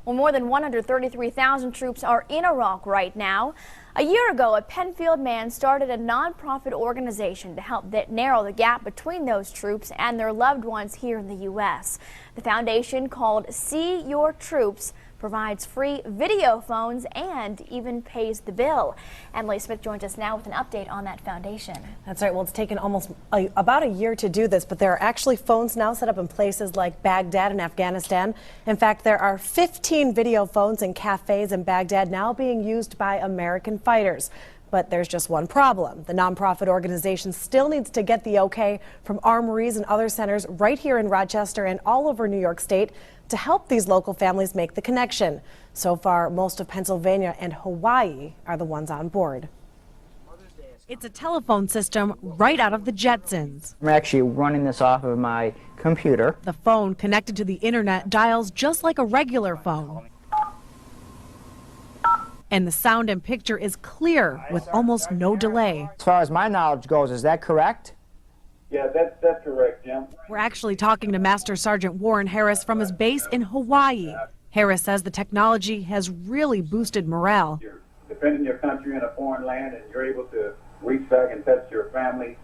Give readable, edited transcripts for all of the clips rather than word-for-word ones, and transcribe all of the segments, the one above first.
Well, more than 133,000 troops are in Iraq right now. A year ago, a Penfield man started a nonprofit organization to help narrow the gap between those troops and their loved ones here in the U.S. The foundation, called See Your Troops, provides free video phones and even pays the bill. Emily Smith joins us now with an update on that foundation. That's right. Well, it's taken almost about a year to do this, but there are actually phones now set up in places like Baghdad and Afghanistan. In fact, there are 15 video phones in cafes in Baghdad now being used by American fighters. But there's just one problem. The nonprofit organization still needs to get the okay from armories and other centers right here in Rochester and all over New York State to help these local families make the connection. So far, most of Pennsylvania and Hawaii are the ones on board. It's a telephone system right out of the Jetsons. I'm actually running this off of my computer. The phone, connected to the internet, dials just like a regular phone. And the sound and picture is clear with almost no delay. As far as my knowledge goes, is that correct? Yeah, that's correct, Jim. We're actually talking to Master Sergeant Warren Harris from his base in Hawaii. Harris says the technology has really boosted morale. You're defending your country in a foreign land, and you're able to reach back and touch your family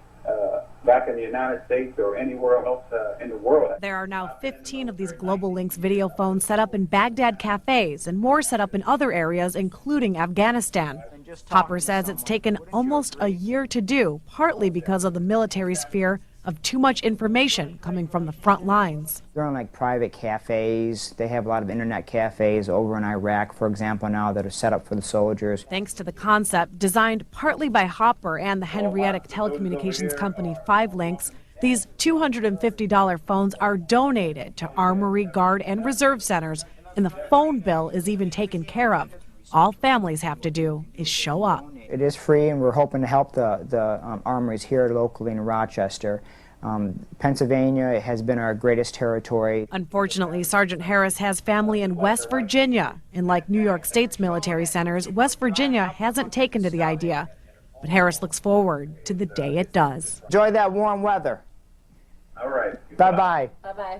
back in the United States or anywhere else in the world. There are now 15 of these Globalinx video phones set up in Baghdad cafes and more set up in other areas, including Afghanistan. Hopper says it's taken almost a year to do, partly because of the military's fear of too much information coming from the front lines. They're on like private cafes. They have a lot of internet cafes over in Iraq, for example, now that are set up for the soldiers. Thanks to the concept, designed partly by Hopper and the Henrietta telecommunications company 5Links, these $250 phones are donated to Armory, Guard, and Reserve centers, and the phone bill is even taken care of. All families have to do is show up. It is free, and we're hoping to help the armories here locally in Rochester. Pennsylvania has been our greatest territory. Unfortunately, Sergeant Harris has family in West Virginia, and like New York State's military centers, West Virginia hasn't taken to the idea. But Harris looks forward to the day it does. Enjoy that warm weather. All right. Bye-bye. Bye-bye.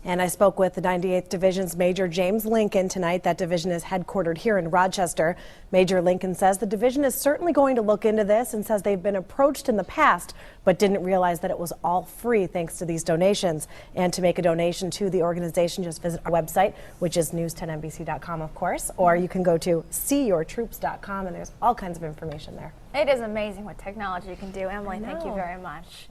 And I spoke with the 98th Division's Major James Lincoln tonight. That division is headquartered here in Rochester. Major Lincoln says the division is certainly going to look into this and says they've been approached in the past but didn't realize that it was all free thanks to these donations. And to make a donation to the organization, just visit our website, which is news10nbc.com, of course, or you can go to seeyourtroops.com, and there's all kinds of information there. It is amazing what technology can do. Emily, thank you very much.